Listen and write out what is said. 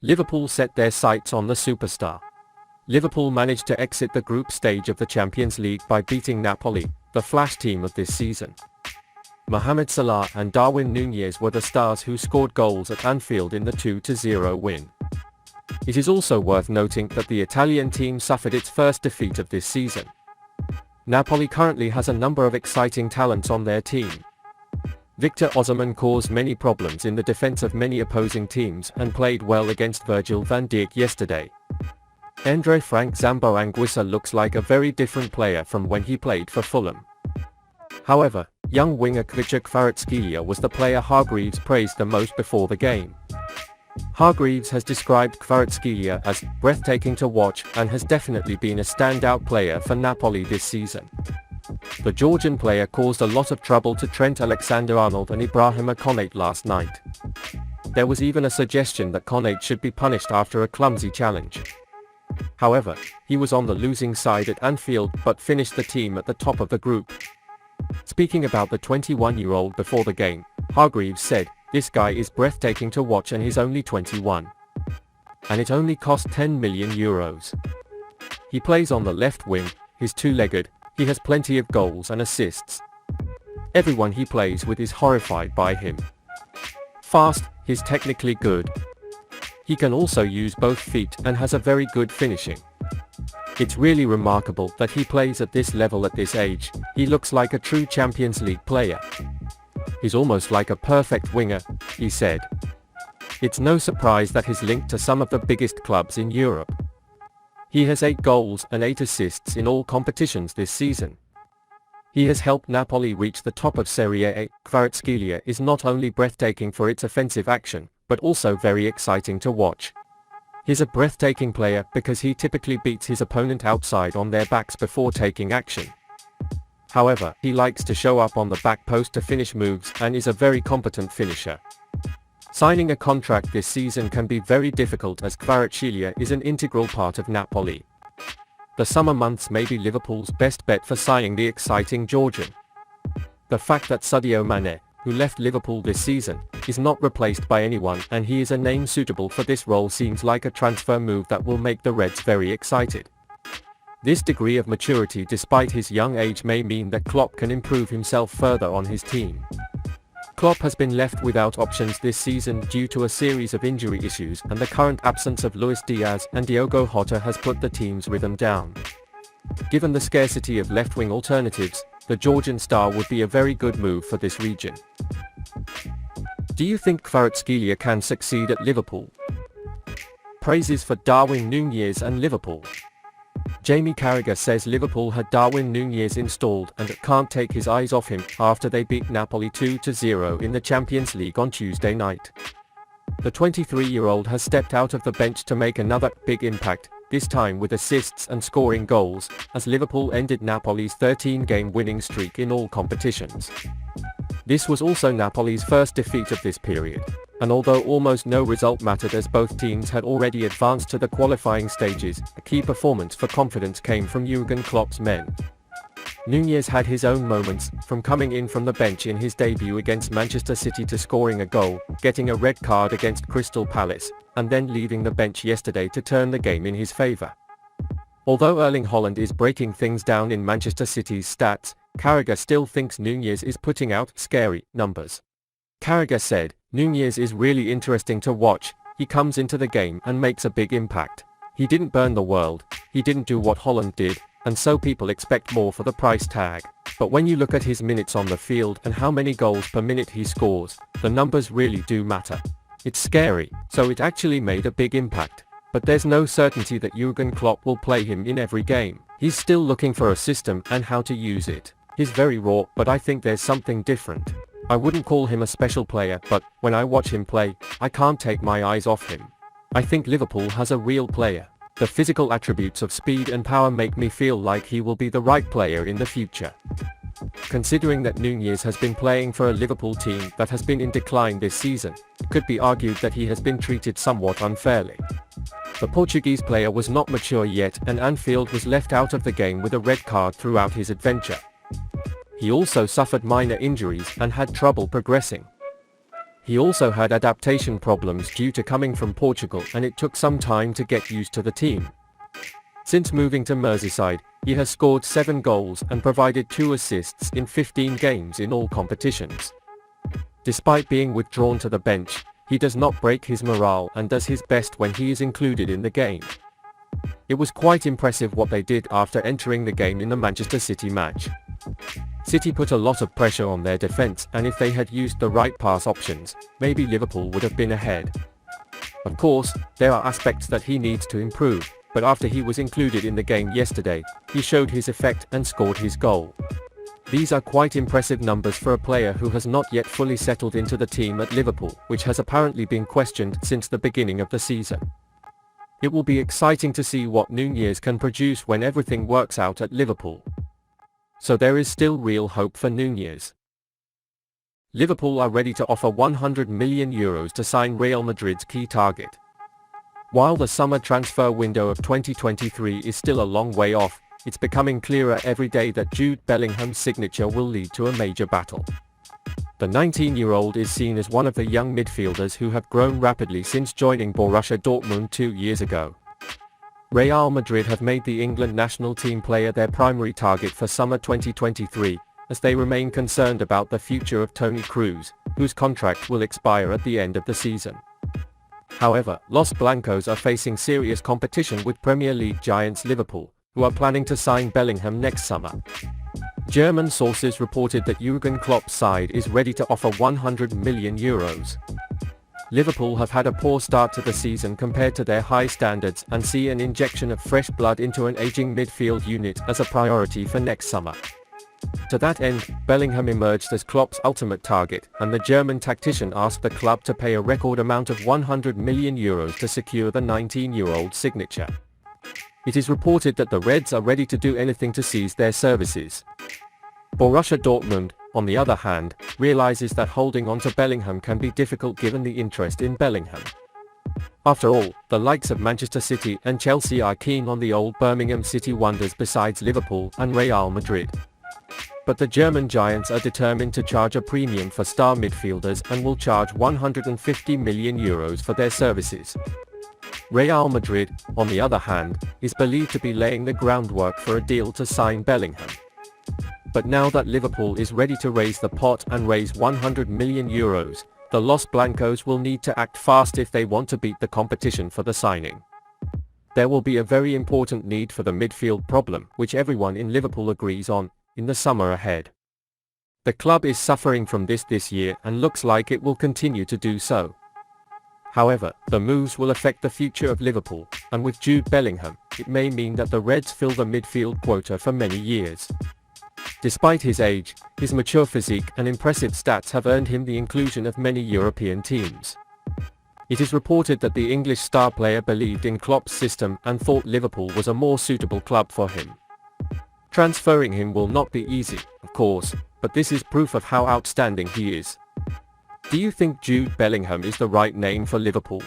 Liverpool set their sights on the superstar. Liverpool managed to exit the group stage of the Champions League by beating Napoli, the flash team of this season. Mohamed Salah and Darwin Nunez were the stars who scored goals at Anfield in the 2-0 win. It is also worth noting that the Italian team suffered its first defeat of this season. Napoli currently has a number of exciting talents on their team. Victor Osimhen caused many problems in the defense of many opposing teams and played well against Virgil van Dijk yesterday. Andre Frank Zambo Anguissa looks like a very different player from when he played for Fulham. However, young winger Kvaratskhelia was the player Hargreaves praised the most before the game. Hargreaves has described Kvaratskhelia as breathtaking to watch and has definitely been a standout player for Napoli this season. The Georgian player caused a lot of trouble to Trent Alexander-Arnold and Ibrahima Konate last night. There was even a suggestion that Konate should be punished after a clumsy challenge. However, he was on the losing side at Anfield but finished the team at the top of the group. Speaking about the 21-year-old before the game, Hargreaves said, "This guy is breathtaking to watch and he's only 21. And it only cost €10 million. He plays on the left wing, he's two-legged, he has plenty of goals and assists. Everyone he plays with is horrified by him. Fast, he's technically good. He can also use both feet and has a very good finishing. It's really remarkable that he plays at this level at this age. He looks like a true Champions League player. He's almost like a perfect winger," he said. It's no surprise that he's linked to some of the biggest clubs in Europe. He has 8 goals and 8 assists in all competitions this season. He has helped Napoli reach the top of Serie A. Kvaratskhelia is not only breathtaking for its offensive action, but also very exciting to watch. He's a breathtaking player because he typically beats his opponent outside on their backs before taking action. However, he likes to show up on the back post to finish moves and is a very competent finisher. Signing a contract this season can be very difficult as Kvaratskhelia is an integral part of Napoli. The summer months may be Liverpool's best bet for signing the exciting Georgian. The fact that Sadio Mane, who left Liverpool this season, is not replaced by anyone and he is a name suitable for this role seems like a transfer move that will make the Reds very excited. This degree of maturity despite his young age may mean that Klopp can improve himself further on his team. Klopp has been left without options this season due to a series of injury issues and the current absence of Luis Diaz and Diogo Jota has put the team's rhythm down. Given the scarcity of left-wing alternatives, the Georgian star would be a very good move for this region. Do you think Kvaratskhelia can succeed at Liverpool? Praises for Darwin Nunez and Liverpool. Jamie Carragher says Liverpool had Darwin Nunez installed and can't take his eyes off him after they beat Napoli 2-0 in the Champions League on Tuesday night. The 23-year-old has stepped out of the bench to make another big impact, this time with assists and scoring goals, as Liverpool ended Napoli's 13-game winning streak in all competitions. This was also Napoli's first defeat of this period, and although almost no result mattered as both teams had already advanced to the qualifying stages, a key performance for confidence came from Jürgen Klopp's men. Nunez had his own moments, from coming in from the bench in his debut against Manchester City to scoring a goal, getting a red card against Crystal Palace, and then leaving the bench yesterday to turn the game in his favour. Although Erling Haaland is breaking things down in Manchester City's stats, Carragher still thinks Nunez is putting out scary numbers. Carragher said, "Nunez is really interesting to watch, he comes into the game and makes a big impact. He didn't burn the world, he didn't do what Haaland did, and so people expect more for the price tag. But when you look at his minutes on the field and how many goals per minute he scores, the numbers really do matter. It's scary, so it actually made a big impact. But there's no certainty that Jürgen Klopp will play him in every game. He's still looking for a system and how to use it. He's very raw, but I think there's something different. I wouldn't call him a special player, but when I watch him play, I can't take my eyes off him. I think Liverpool has a real player. The physical attributes of speed and power make me feel like he will be the right player in the future." Considering that Nunez has been playing for a Liverpool team that has been in decline this season, it could be argued that he has been treated somewhat unfairly. The Portuguese player was not mature yet and Anfield was left out of the game with a red card throughout his adventure. He also suffered minor injuries and had trouble progressing. He also had adaptation problems due to coming from Portugal, and it took some time to get used to the team. Since moving to Merseyside, he has scored 7 goals and provided 2 assists in 15 games in all competitions. Despite being withdrawn to the bench, he does not break his morale and does his best when he is included in the game. It was quite impressive what they did after entering the game in the Manchester City match. City put a lot of pressure on their defense, and if they had used the right pass options, maybe Liverpool would have been ahead. Of course, there are aspects that he needs to improve, but after he was included in the game yesterday, he showed his effect and scored his goal. These are quite impressive numbers for a player who has not yet fully settled into the team at Liverpool, which has apparently been questioned since the beginning of the season. It will be exciting to see what Nunez can produce when everything works out at Liverpool. So there is still real hope for Nunez. Liverpool are ready to offer €100 million to sign Real Madrid's key target. While the summer transfer window of 2023 is still a long way off, it's becoming clearer every day that Jude Bellingham's signature will lead to a major battle. The 19-year-old is seen as one of the young midfielders who have grown rapidly since joining Borussia Dortmund 2 years ago. Real Madrid have made the England national team player their primary target for summer 2023, as they remain concerned about the future of Toni Kroos, whose contract will expire at the end of the season. However, Los Blancos are facing serious competition with Premier League giants Liverpool, who are planning to sign Bellingham next summer. German sources reported that Jürgen Klopp's side is ready to offer €100 million. Liverpool have had a poor start to the season compared to their high standards and see an injection of fresh blood into an aging midfield unit as a priority for next summer. To that end, Bellingham emerged as Klopp's ultimate target, and the German tactician asked the club to pay a record amount of €100 million to secure the 19-year-old's signature. It is reported that the Reds are ready to do anything to seize their services. Borussia Dortmund, on the other hand, realizes that holding on to Bellingham can be difficult given the interest in Bellingham. After all, the likes of Manchester City and Chelsea are keen on the old Birmingham City wonders besides Liverpool and Real Madrid. But the German giants are determined to charge a premium for star midfielders and will charge €150 million for their services. Real Madrid, on the other hand, is believed to be laying the groundwork for a deal to sign Bellingham. But now that Liverpool is ready to raise the pot and raise €100 million, the Los Blancos will need to act fast if they want to beat the competition for the signing. There will be a very important need for the midfield problem, which everyone in Liverpool agrees on, in the summer ahead. The club is suffering from this year and looks like it will continue to do so. However, the moves will affect the future of Liverpool, and with Jude Bellingham, it may mean that the Reds fill the midfield quota for many years. Despite his age, his mature physique and impressive stats have earned him the inclusion of many European teams. It is reported that the English star player believed in Klopp's system and thought Liverpool was a more suitable club for him. Transferring him will not be easy, of course, but this is proof of how outstanding he is. Do you think Jude Bellingham is the right name for Liverpool?